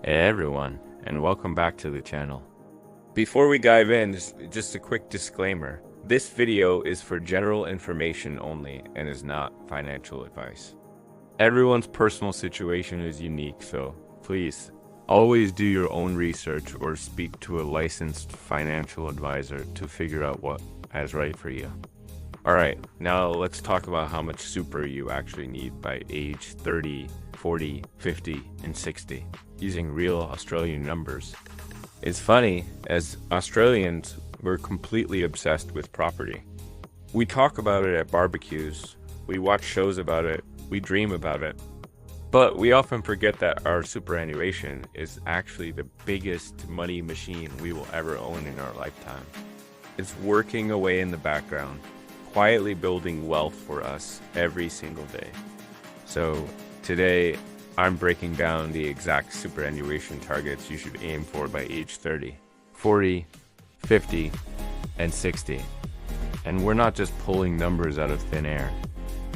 Hey everyone, and welcome back to the channel. Before we dive in, just a quick disclaimer. This video is for general information only and is not financial advice. Everyone's personal situation is unique, so please always do your own research or speak to a licensed financial advisor to figure out what is right for you. Alright, now let's talk about how much super you actually need by age 30, 40, 50, and 60, using real Australian numbers. It's funny, as Australians, we're completely obsessed with property. We talk about it at barbecues, we watch shows about it, we dream about it. But we often forget that our superannuation is actually the biggest money machine we will ever own in our lifetime. It's working away in the background, quietly building wealth for us every single day. So today, I'm breaking down the exact superannuation targets you should aim for by age 30, 40, 50, and 60. And we're not just pulling numbers out of thin air.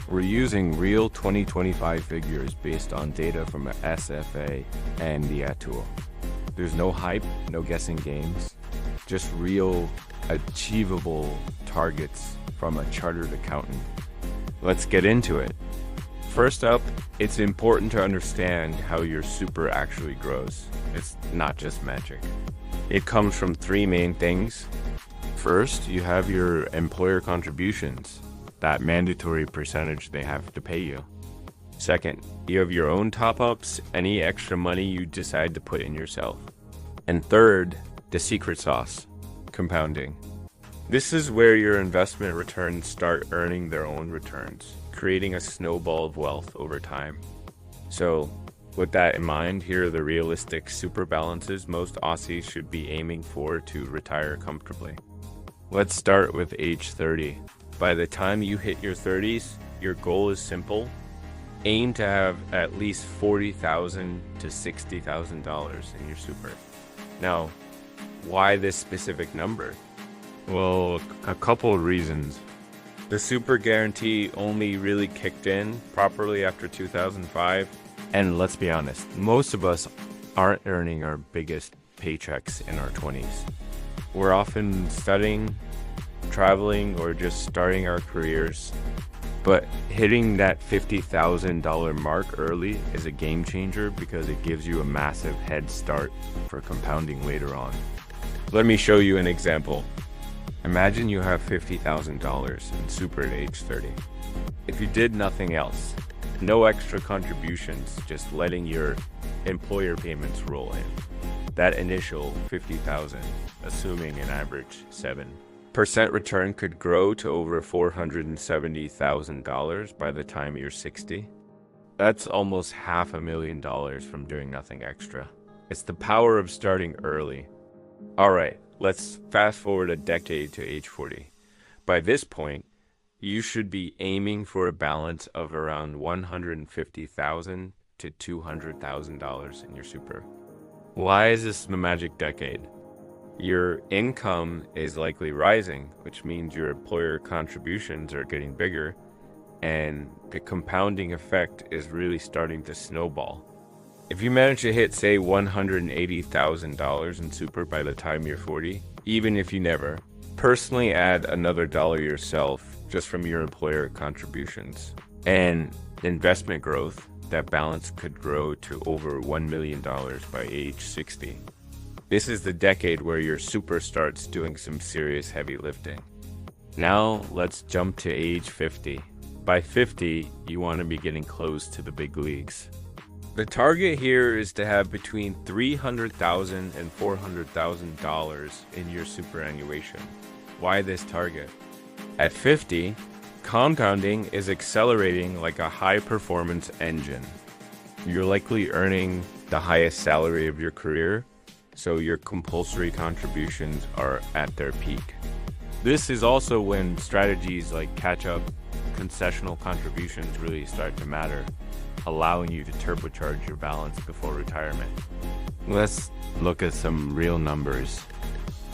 We're using real 2025 figures based on data from SFA and the Atool. There's no hype, no guessing games, just real, achievable targets from a chartered accountant. Let's get into it. First up, it's important to understand how your super actually grows. It's not just magic. It comes from three main things. First, you have your employer contributions, that mandatory percentage they have to pay you. Second, you have your own top-ups, any extra money you decide to put in yourself. And third, the secret sauce, compounding. This is where your investment returns start earning their own returns, creating a snowball of wealth over time. So, with that in mind, here are the realistic super balances most Aussies should be aiming for to retire comfortably. Let's start with age 30. By the time you hit your 30s, your goal is simple. Aim to have at least $40,000 to $60,000 in your super. Now, why this specific number? Well, a couple of reasons. The super guarantee only really kicked in properly after 2005. And let's be honest, most of us aren't earning our biggest paychecks in our 20s. We're often studying, traveling, or just starting our careers. But hitting that $50,000 mark early is a game changer because it gives you a massive head start for compounding later on. Let me show you an example. Imagine you have $50,000 in super at age 30. If you did nothing else, no extra contributions, just letting your employer payments roll in, that initial $50,000, assuming an average 7% return, could grow to over $470,000 by the time you're 60. That's almost $500,000 from doing nothing extra. It's the power of starting early. Alright, let's fast forward a decade to age 40. By this point, you should be aiming for a balance of around $150,000 to $200,000 in your super. Why is this the magic decade? Your income is likely rising, which means your employer contributions are getting bigger, and the compounding effect is really starting to snowball. If you manage to hit, say, $180,000 in super by the time you're 40, even if you never personally add another dollar yourself just from your employer contributions and investment growth, that balance could grow to over $1 million by age 60. This is the decade where your super starts doing some serious heavy lifting. Now let's jump to age 50. By 50, you want to be getting close to the big leagues. The target here is to have between $300,000 and $400,000 in your superannuation. Why this target? At 50, compounding is accelerating like a high-performance engine. You're likely earning the highest salary of your career, so your compulsory contributions are at their peak. This is also when strategies like catch-up, concessional contributions really start to matter, allowing you to turbocharge your balance before retirement. Let's look at some real numbers.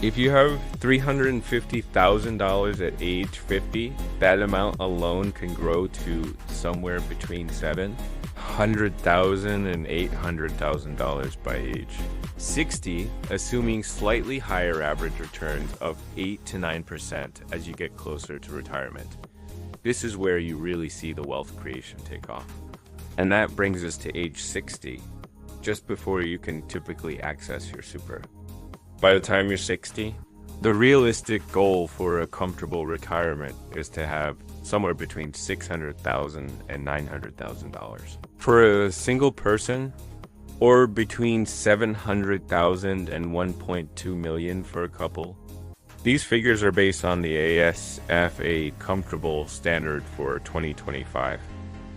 If you have $350,000 at age 50, that amount alone can grow to somewhere between $700,000 $100,000 and $800,000 by age 60, assuming slightly higher average returns of 8 to 9% as you get closer to retirement. This is where you really see the wealth creation take off. And that brings us to age 60, just before you can typically access your super. By the time you're 60, the realistic goal for a comfortable retirement is to have somewhere between $600,000 and $900,000 for a single person, or between $700,000 and $1.2 million for a couple. These figures are based on the ASFA comfortable standard for 2025.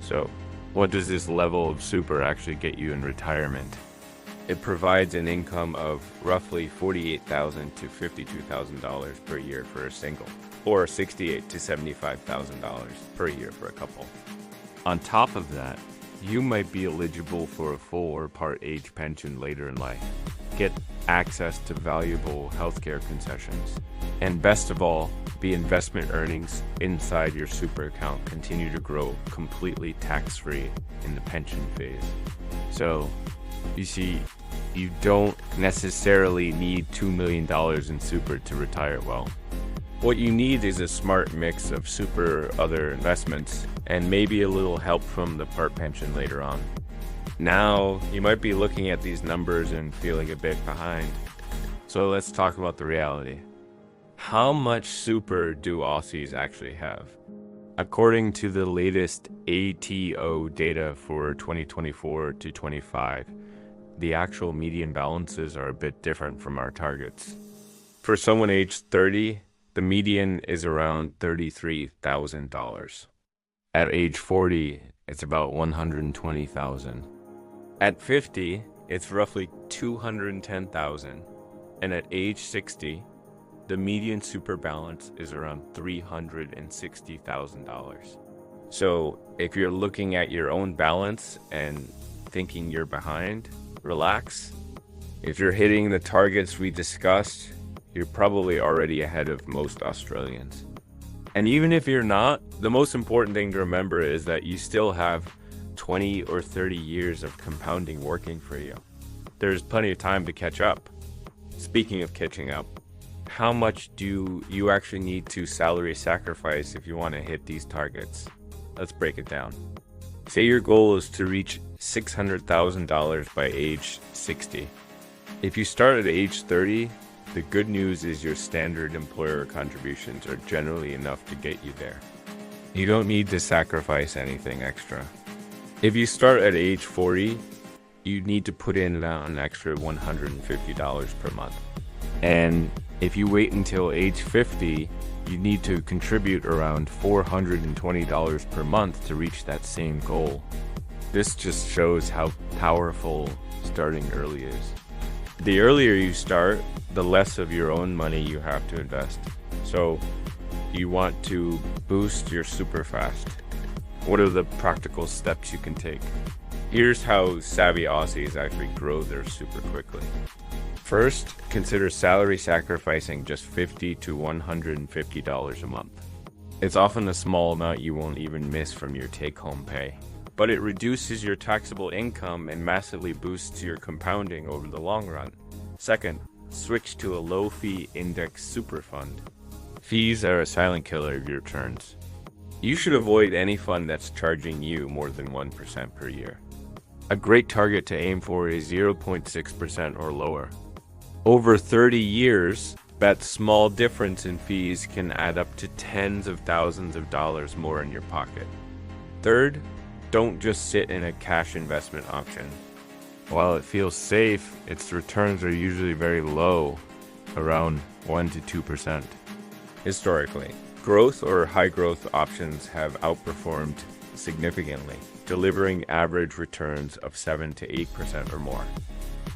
So, what does this level of super actually get you in retirement? It provides an income of roughly $48,000 to $52,000 per year for a single, or $68,000 to $75,000 per year for a couple. On top of that, you might be eligible for a full or part age pension later in life, get access to valuable healthcare concessions, and best of all, the investment earnings inside your super account continue to grow completely tax-free in the pension phase. So, you see, you don't necessarily need $2 million in super to retire well. What you need is a smart mix of super, other investments, and maybe a little help from the part pension later on. Now, you might be looking at these numbers and feeling a bit behind. So let's talk about the reality. How much super do Aussies actually have? According to the latest ATO data for 2024 to 25, the actual median balances are a bit different from our targets. For someone aged 30, the median is around $33,000. At age 40, it's about $120,000. At 50, it's roughly $210,000. And at age 60, the median super balance is around $360,000. So if you're looking at your own balance and thinking you're behind, relax. If you're hitting the targets we discussed, you're probably already ahead of most Australians. And even if you're not, the most important thing to remember is that you still have 20 or 30 years of compounding working for you. There's plenty of time to catch up. Speaking of catching up, how much do you actually need to salary sacrifice if you want to hit these targets? Let's break it down. Say your goal is to reach $600,000 by age 60. If you start at age 30, the good news is your standard employer contributions are generally enough to get you there. You don't need to sacrifice anything extra. If you start at age 40, you need to put in an extra $150 per month. And if you wait until age 50, you need to contribute around $420 per month to reach that same goal. This just shows how powerful starting early is. The earlier you start, the less of your own money you have to invest. So you want to boost your super fast. What are the practical steps you can take? Here's how savvy Aussies actually grow their super quickly. First, consider salary sacrificing just $50 to $150 a month. It's often a small amount you won't even miss from your take-home pay, but it reduces your taxable income and massively boosts your compounding over the long run. Second, switch to a low-fee index super fund. Fees are a silent killer of your returns. You should avoid any fund that's charging you more than 1% per year. A great target to aim for is 0.6% or lower. Over 30 years, that small difference in fees can add up to tens of thousands of dollars more in your pocket. Third, don't just sit in a cash investment option. While it feels safe, its returns are usually very low, around 1 to 2%. Historically, growth or high growth options have outperformed significantly, delivering average returns of 7 to 8% or more.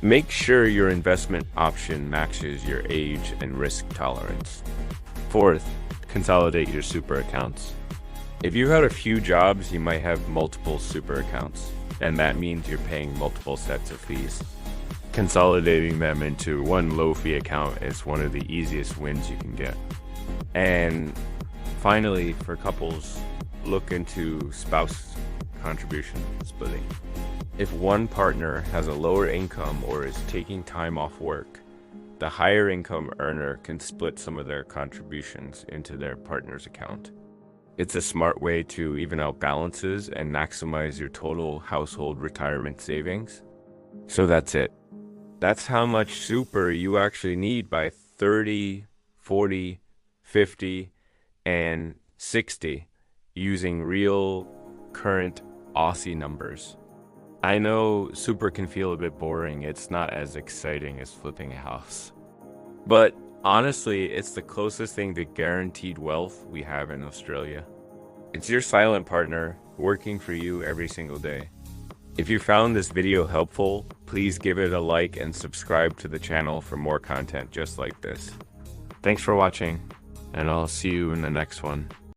Make sure your investment option matches your age and risk tolerance. Fourth, consolidate your super accounts. If you had a few jobs, you might have multiple super accounts, and that means you're paying multiple sets of fees. Consolidating them into one low-fee account is one of the easiest wins you can get. And finally, for couples, look into spouse contribution splitting. If one partner has a lower income or is taking time off work, the higher income earner can split some of their contributions into their partner's account. It's a smart way to even out balances and maximize your total household retirement savings. So that's it. That's how much super you actually need by 30, 40, 50, and 60 using real current Aussie numbers. I know super can feel a bit boring. It's not as exciting as flipping a house. But honestly, it's the closest thing to guaranteed wealth we have in Australia. It's your silent partner working for you every single day. If you found this video helpful, please give it a like and subscribe to the channel for more content just like this. Thanks for watching, and I'll see you in the next one.